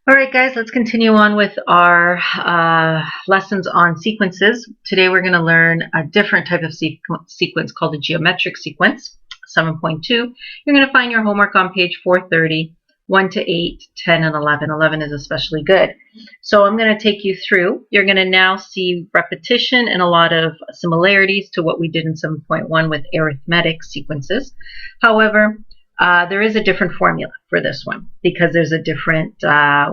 All right, guys, let's continue on with our lessons on sequences. Today we're going to learn a different type of sequence called a geometric sequence, 7.2. You're going to find your homework on page 430, 1 to 8, 10, and 11. 11 is especially good. So I'm going to take you through. You're going to now see repetition and a lot of similarities to what we did in 7.1 with arithmetic sequences. However, there is a different formula for this one because there's a different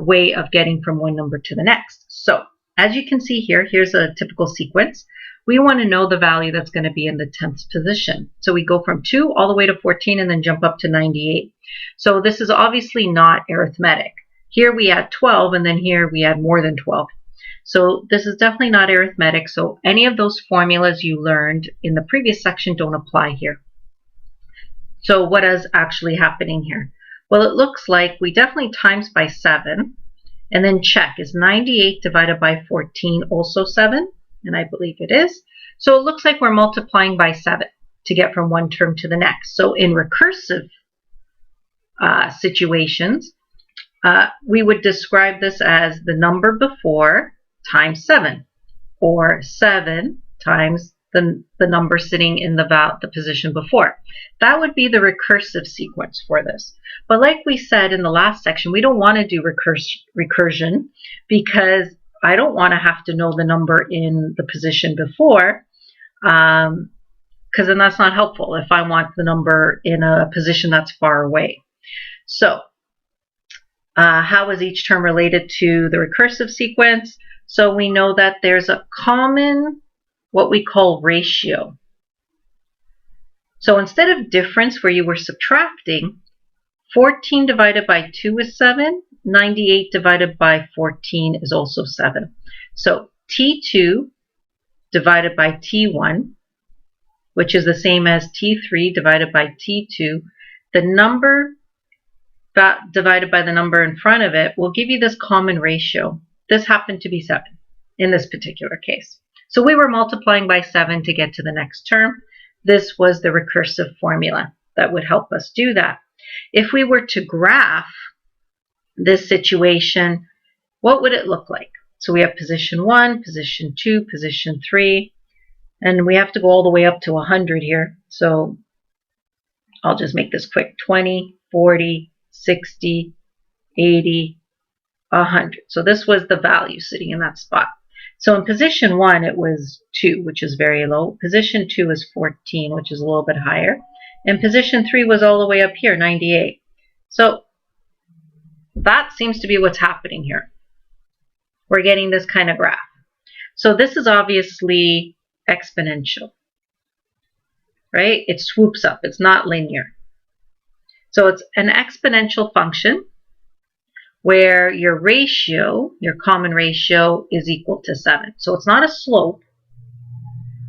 way of getting from one number to the next. So as you can see here, here's a typical sequence. We want to know the value that's going to be in the 10th position. So we go from 2 all the way to 14 and then jump up to 98. So this is obviously not arithmetic. Here we add 12 and then here we add more than 12. So this is definitely not arithmetic. So any of those formulas you learned in the previous section don't apply here. So what is actually happening here? Well, it looks like we definitely times by 7 and then check. Is 98 divided by 14 also 7? And I believe it is. So it looks like we're multiplying by 7 to get from one term to the next. So in recursive situations, we would describe this as the number before times 7, or 7 times the number sitting in the position before. That would be the recursive sequence for this. But like we said in the last section, we don't want to do recursion because I don't want to have to know the number in the position before, because then that's not helpful if I want the number in a position that's far away. So how is each term related to the recursive sequence? So we know that there's a common what we call ratio. So instead of difference where you were subtracting, 14 divided by 2 is 7, 98 divided by 14 is also 7. So T2 divided by T1, which is the same as T3 divided by T2, the number divided by the number in front of it will give you this common ratio. This happened to be 7 in this particular case. So we were multiplying by 7 to get to the next term. This was the recursive formula that would help us do that. If we were to graph this situation, what would it look like? So we have position 1, position 2, position 3, and we have to go all the way up to 100 here. So I'll just make this quick. 20, 40, 60, 80, 100. So this was the value sitting in that spot. So in position 1, it was 2, which is very low. Position 2 is 14, which is a little bit higher. And position 3 was all the way up here, 98. So that seems to be what's happening here. We're getting this kind of graph. So this is obviously exponential, right? It swoops up. It's not linear. So it's an exponential function where your ratio, your common ratio, is equal to 7. So it's not a slope.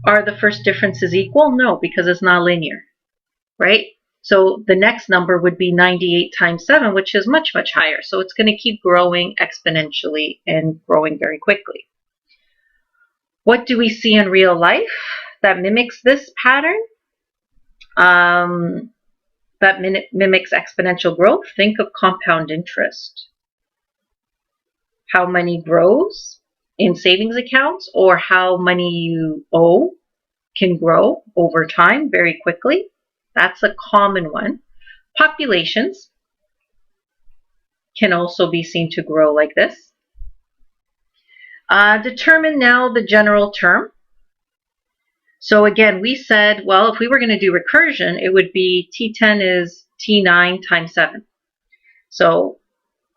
Are the first differences equal? No, because it's not linear, right? So the next number would be 98 times 7, which is much, much higher. So it's going to keep growing exponentially and growing very quickly. What do we see in real life that mimics this pattern? That mimics exponential growth? Think of compound interest. How money grows in savings accounts, or how money you owe can grow over time very quickly. That's a common one. Populations can also be seen to grow like this. Determine now the general term. So again, we said, well, if we were going to do recursion, it would be T10 is T9 times 7. So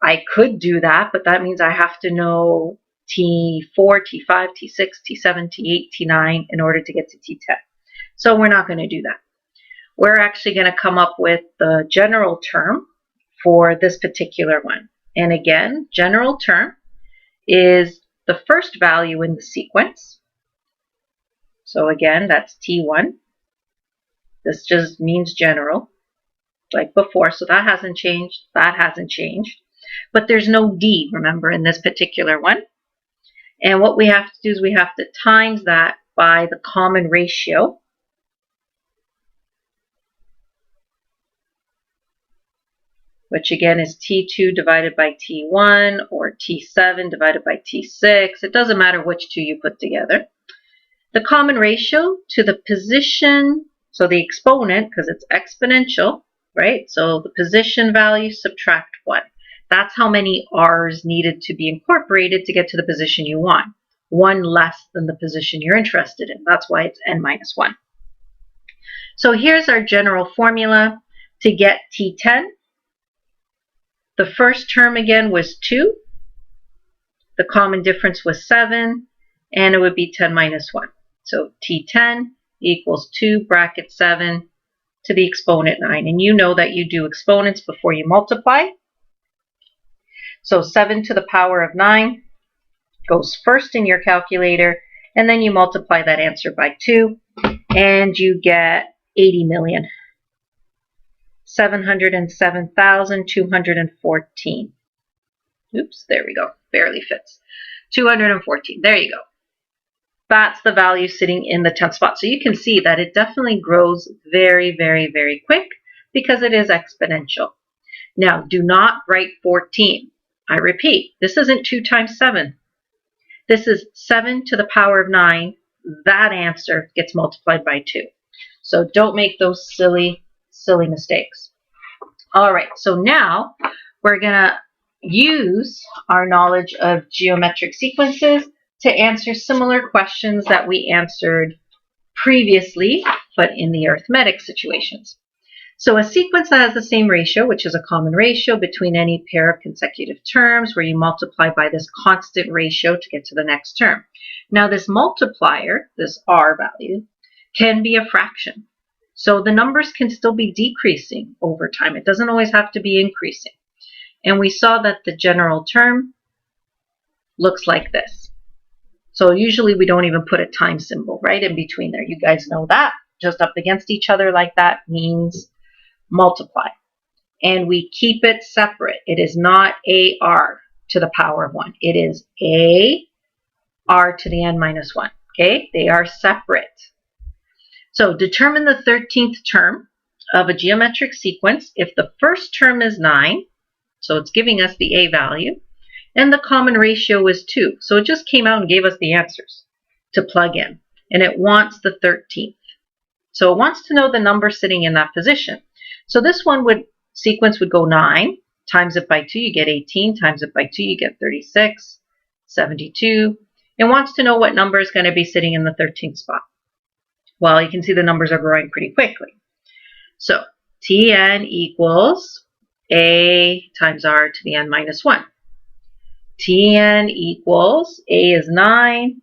I could do that, but that means I have to know T4, T5, T6, T7, T8, T9 in order to get to T10. So we're not going to do that. We're actually going to come up with the general term for this particular one. And again, general term is the first value in the sequence. So again, that's T1. This just means general, like before. So that hasn't changed. That hasn't changed. But there's no D, remember, in this particular one. And what we have to do is we have to times that by the common ratio. which again is T2 divided by T1 or T7 divided by T6. It doesn't matter which two you put together. The common ratio to the position, so the exponent, because it's exponential, right? So the position value subtract 1. That's how many r's needed to be incorporated to get to the position you want. One less than the position you're interested in. That's why it's n minus 1. So here's our general formula to get T10. The first term again was 2. The common difference was 7, and it would be 10 minus 1. So T10 equals 2 bracket 7 to the exponent 9. And you know that you do exponents before you multiply. So 7 to the power of 9 goes first in your calculator, and then you multiply that answer by 2, and you get 80 million. 707,214. Oops, there we go. Barely fits. 214. There you go. That's the value sitting in the 10th spot. So you can see that it definitely grows very, very, very quick because it is exponential. Now, do not write 14. I repeat, this isn't 2 times 7. This is 7 to the power of 9. That answer gets multiplied by 2. So don't make those silly mistakes. All right, so now we're going to use our knowledge of geometric sequences to answer similar questions that we answered previously, but in the arithmetic situations. So a sequence that has the same ratio, which is a common ratio between any pair of consecutive terms, where you multiply by this constant ratio to get to the next term. Now this multiplier, this r value, can be a fraction. So the numbers can still be decreasing over time. It doesn't always have to be increasing. And we saw that the general term looks like this. So usually we don't even put a time symbol right in between there. You guys know that. Just up against each other like that means multiply. And we keep it separate. It is not AR to the power of 1. It is AR to the n minus 1. Okay? They are separate. So determine the 13th term of a geometric sequence if the first term is 9, so it's giving us the A value, and the common ratio is 2. So it just came out and gave us the answers to plug in, and it wants the 13th. So it wants to know the number sitting in that position. So this sequence would go 9, times it by 2, you get 18, times it by 2, you get 36, 72. It wants to know what number is going to be sitting in the 13th spot. Well, you can see the numbers are growing pretty quickly. So Tn equals A times R to the n minus 1. Tn equals A is 9,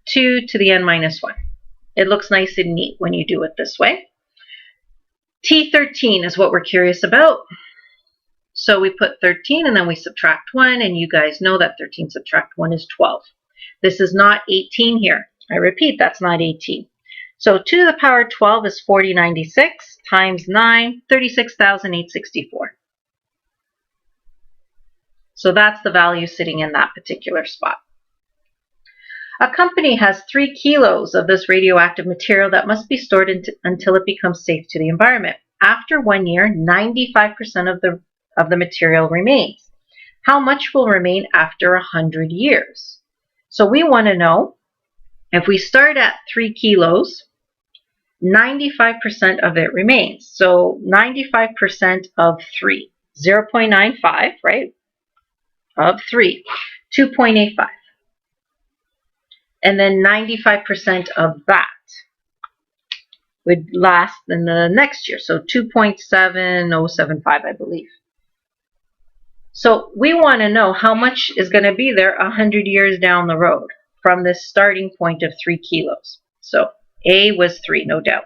2 to the n minus 1. It looks nice and neat when you do it this way. T13 is what we're curious about. So we put 13 and then we subtract 1, and you guys know that 13 subtract 1 is 12. This is not 18 here. I repeat, that's not 18. So 2 to the power of 12 is 4096 times 9, 36,864. So that's the value sitting in that particular spot. A company has 3 kilos of this radioactive material that must be stored until it becomes safe to the environment. After 1 year, 95% of the material remains. How much will remain after 100 years? So we want to know, if we start at 3 kilos, 95% of it remains. So 95% of 3, 0.95, right? Of 3, 2.85. And then 95% of that would last in the next year. So 2.7075, I believe. So we want to know how much is going to be there 100 years down the road from this starting point of 3 kilos. So A was 3, no doubt.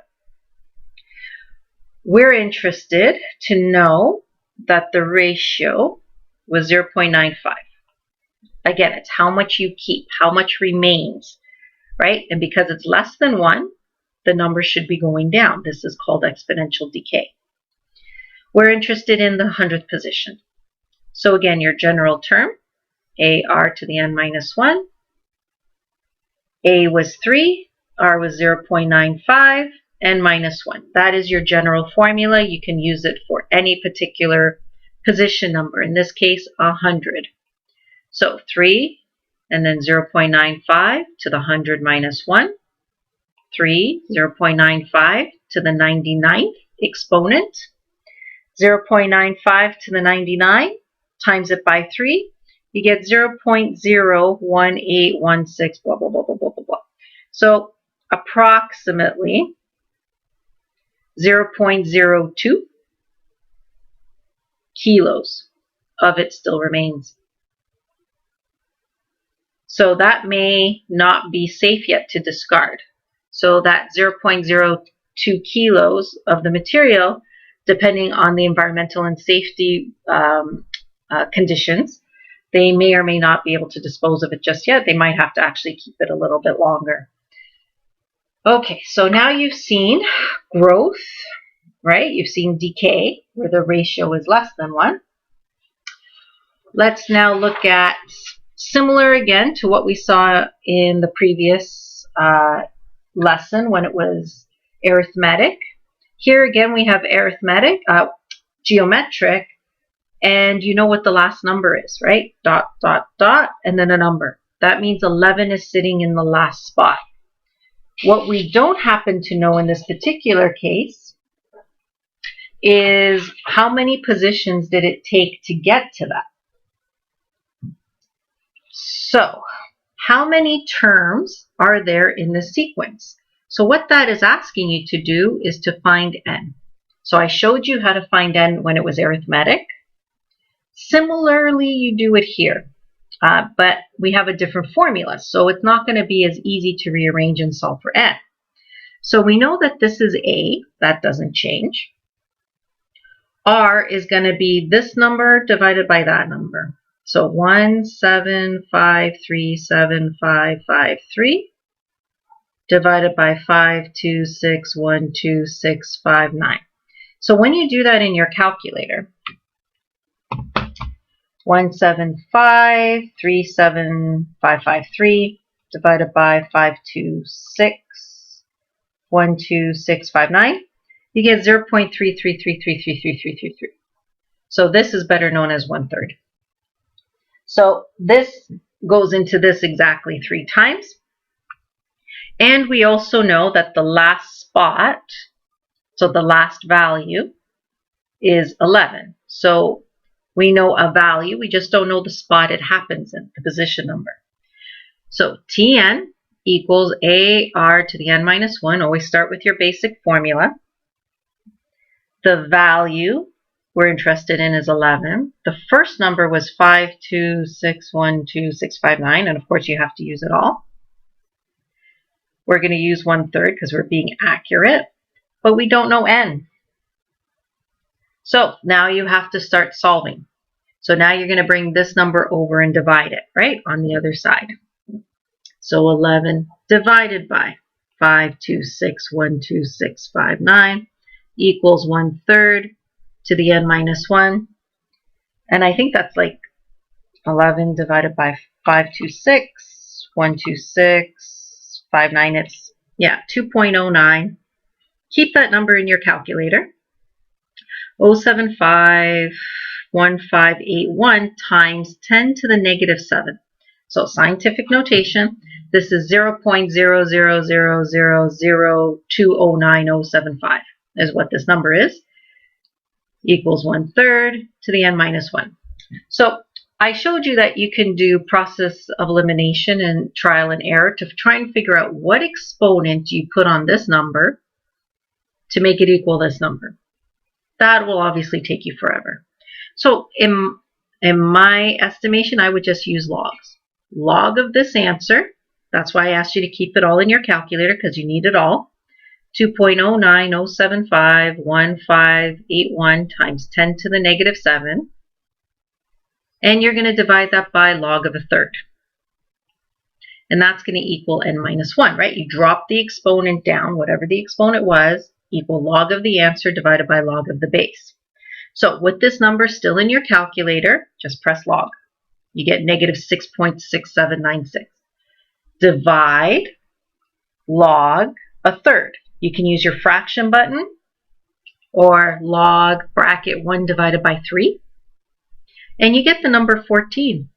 We're interested to know that the ratio was 0.95. Again, it's how much you keep, how much remains, right? And because it's less than 1, the number should be going down. This is called exponential decay. We're interested in the 100th position. So again, your general term, AR to the n minus 1. A was 3, R was 0.95. n minus 1. That is your general formula. You can use it for any particular position number. In this case, 100. So 3 and then 0.95 to the 100 minus 1. 3, 0.95 to the 99th exponent. 0.95 to the 99 times it by 3. You get 0.01816, blah, blah, blah, blah, blah, blah. So approximately 0.02 kilos of it still remains. So that may not be safe yet to discard. So that 0.02 kilos of the material, depending on the environmental and safety conditions, they may or may not be able to dispose of it just yet. They might have to actually keep it a little bit longer. Okay, so now you've seen growth, right? You've seen decay, where the ratio is less than 1. Let's now look at, similar again to what we saw in the previous lesson when it was arithmetic. Here again we have arithmetic, geometric, and you know what the last number is, right? Dot, dot, dot, and then a number. That means 11 is sitting in the last spot. What we don't happen to know in this particular case is how many positions did it take to get to that. So, how many terms are there in the sequence? So what that is asking you to do is to find n. So I showed you how to find n when it was arithmetic. Similarly, you do it here, but we have a different formula, so it's not going to be as easy to rearrange and solve for n. So we know that this is a, that doesn't change. R is going to be this number divided by that number. So 175375553 divided by 526126559. So when you do that in your calculator, 175375553 divided by 526126559, you get 0.33333333. So this is better known as 1/3. So this goes into this exactly 3 times. And we also know that the last spot, so the last value, is 11. So we know a value, we just don't know the spot it happens in, the position number. So Tn equals AR to the n minus 1. Always start with your basic formula. The value we're interested in is 11. The first number was 526126559, and of course you have to use it all. We're going to use 1/3 because we're being accurate, but we don't know n. So now you have to start solving. So now you're going to bring this number over and divide it, right, on the other side. So 11 divided by 526126559 equals 1/3 to the n minus 1. And I think that's like 11 divided by 526126559. It's, yeah, 2.09. Keep that number in your calculator. 0.751581 times 10 to the negative 7. So scientific notation, this is 0.00000209075 is what this number is. Equals 1/3 to the n minus 1. So I showed you that you can do process of elimination and trial and error to try and figure out what exponent you put on this number to make it equal this number. That will obviously take you forever. So in my estimation, I would just use logs. Log of this answer, that's why I asked you to keep it all in your calculator because you need it all. 2.090751581 times 10 to the negative 7. And you're going to divide that by log of 1/3. And that's going to equal n minus 1, right? You drop the exponent down, whatever the exponent was, equal log of the answer divided by log of the base. So with this number still in your calculator, just press log. You get negative 6.6796. Divide log 1/3. You can use your fraction button or log bracket 1 divided by 3. And you get the number 14.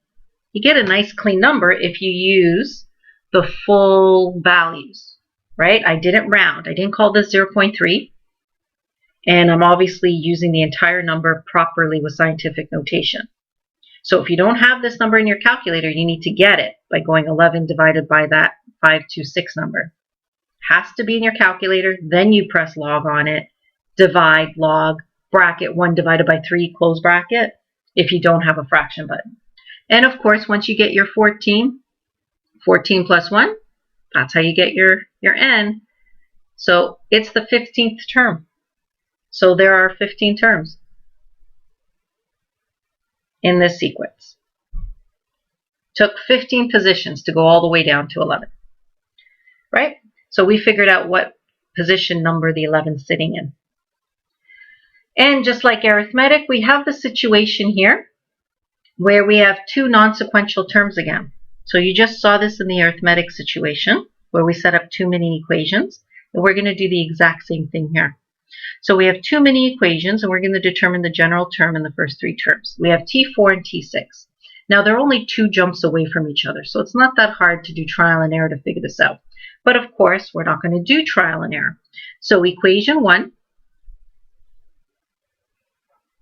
You get a nice clean number if you use the full values, right? I didn't round. I didn't call this 0.3. And I'm obviously using the entire number properly with scientific notation. So if you don't have this number in your calculator, you need to get it by going 11 divided by that 526 number. Has to be in your calculator, then you press log on it, divide, log, bracket 1 divided by 3, close bracket, if you don't have a fraction button. And of course, once you get your 14 plus 1, that's how you get your n. So it's the 15th term. So there are 15 terms in this sequence. Took 15 positions to go all the way down to 11, right? So we figured out what position number the 11 is sitting in. And just like arithmetic, we have the situation here where we have two non-sequential terms again. So you just saw this in the arithmetic situation where we set up two mini equations, and we're going to do the exact same thing here. So we have two mini equations, and we're going to determine the general term in the first three terms. We have T4 and T6. Now they're only 2 jumps away from each other, so it's not that hard to do trial and error to figure this out. But of course, we're not going to do trial and error. So equation 1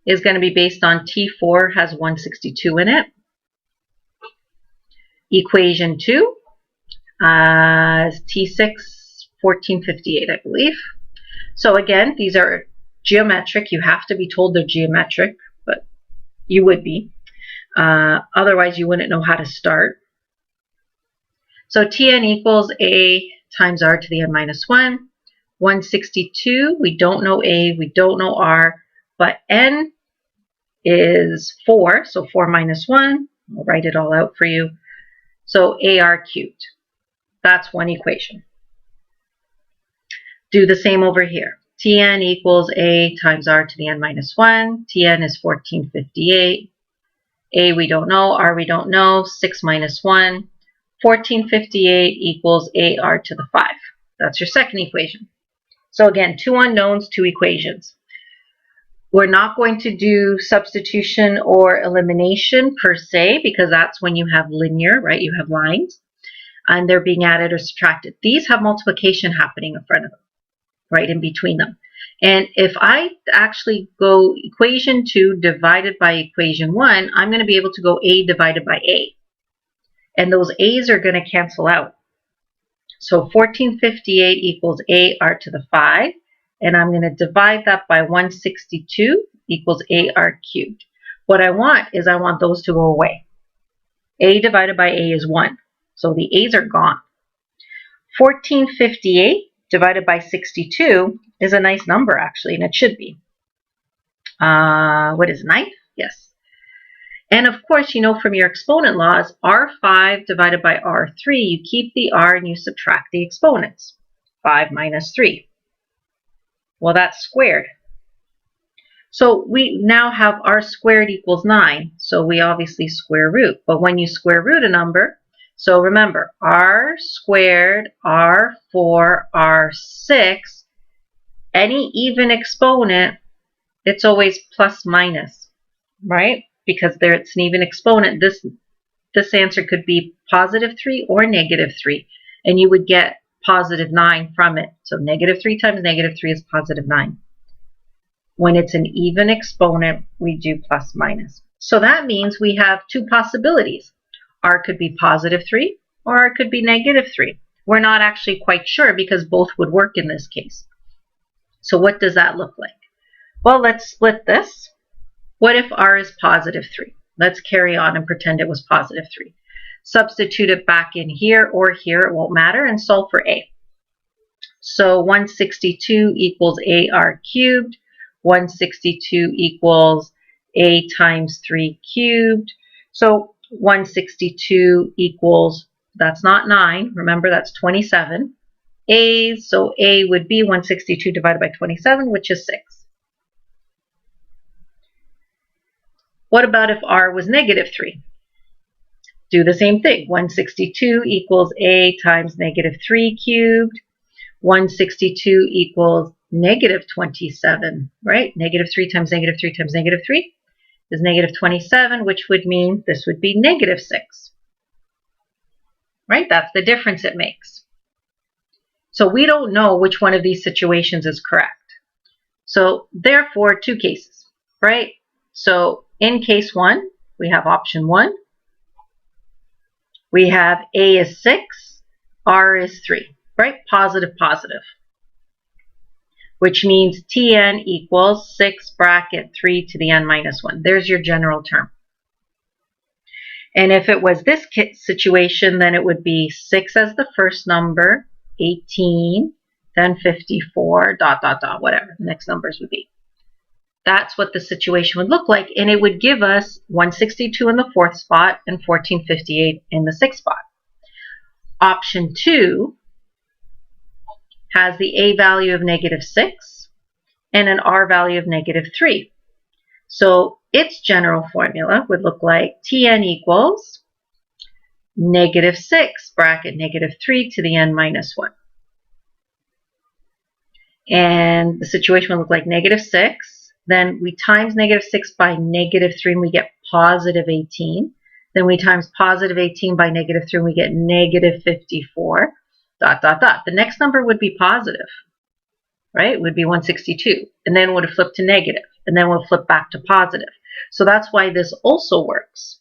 is going to be based on T4 has 162 in it. Equation 2 is T6 1458, I believe. So again, these are geometric. You have to be told they're geometric, but you would be. Otherwise, you wouldn't know how to start. So Tn equals A times R to the n minus 1. 162, we don't know A, we don't know R, but n is 4, so 4 minus 1. I'll write it all out for you. So AR cubed. That's one equation. Do the same over here. Tn equals A times R to the n minus 1. Tn is 1458. A we don't know, R we don't know, 6 minus 1. 1458 equals AR to the 5. That's your second equation. So again, 2 unknowns, 2 equations. We're not going to do substitution or elimination per se, because that's when you have linear, right? You have lines, and they're being added or subtracted. These have multiplication happening in front of them, right in between them. And if I actually go equation 2 divided by equation 1, I'm going to be able to go A divided by A. And those A's are going to cancel out. So 1458 equals AR to the 5. And I'm going to divide that by 162 equals AR cubed. What I want is I want those to go away. A divided by A is 1. So the A's are gone. 1458 divided by 62 is a nice number, actually, and it should be. What is 9? Yes. And of course, you know from your exponent laws, R5 divided by R3, you keep the R and you subtract the exponents. 5 minus 3. Well, that's squared. So we now have R squared equals 9, so we obviously square root. But when you square root a number, so remember, R squared, R4, R6, any even exponent, it's always plus minus, right? Because there it's an even exponent. This answer could be positive 3 or negative 3, and you would get positive 9 from it. So negative 3 times negative 3 is positive 9. When it's an even exponent, we do plus minus. So that means we have two possibilities. R could be positive 3 or R could be negative 3. We're not actually quite sure because both would work in this case. So what does that look like? Well, let's split this. What if R is positive 3? Let's carry on and pretend it was positive 3. Substitute it back in here or here, it won't matter, and solve for A. So 162 equals AR cubed. 162 equals A times 3 cubed. So 162 equals, that's not 9, remember that's 27. A's, so A would be 162 divided by 27, which is 6. What about if R was negative 3? Do the same thing. 162 equals A times negative 3 cubed. 162 equals negative 27, right? Negative 3 times negative 3 times negative 3 is negative 27, which would mean this would be negative 6, right? That's the difference it makes. So we don't know which one of these situations is correct. So therefore, two cases, right? So in case 1, we have option 1. We have A is 6, R is 3, right? Positive, positive. Which means Tn equals 6 bracket 3 to the n minus 1. There's your general term. And if it was this situation, then it would be 6 as the first number, 18, then 54, dot, dot, dot, whatever the next numbers would be. That's what the situation would look like. And it would give us 162 in the 4th spot and 1458 in the 6th spot. Option 2 has the A value of negative 6 and an R value of negative 3. So its general formula would look like Tn equals negative 6 bracket negative 3 to the n minus 1. And the situation would look like negative 6. Then we times negative 6 by negative 3 and we get positive 18. Then we times positive 18 by negative 3 and we get negative 54. Dot, dot, dot. The next number would be positive, right? It would be 162. And then would have flipped to negative. And then we'll flip back to positive. So that's why this also works.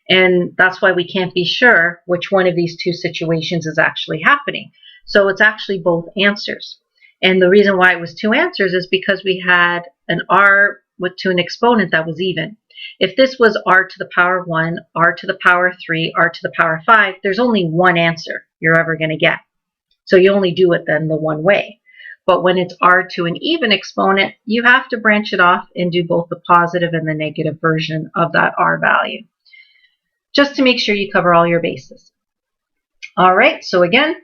And that's why we can't be sure which one of these two situations is actually happening. So it's actually both answers. And the reason why it was two answers is because we had an r to an exponent that was even. If this was r to the power 1, r to the power 3, r to the power 5, there's only one answer you're ever going to get. So you only do it then the one way. But when it's r to an even exponent, you have to branch it off and do both the positive and the negative version of that r value, just to make sure you cover all your bases. All right, so again,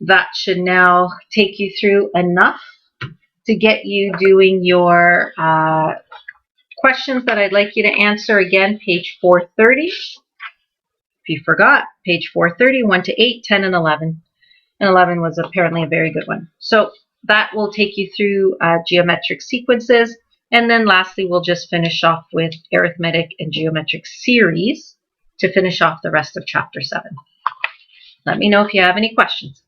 that should now take you through enough to get you doing your questions that I'd like you to answer. Again, page 430. If you forgot, page 430, 1 to 8, 10, and 11. And 11 was apparently a very good one. So that will take you through geometric sequences. And then lastly, we'll just finish off with arithmetic and geometric series to finish off the rest of chapter 7. Let me know if you have any questions.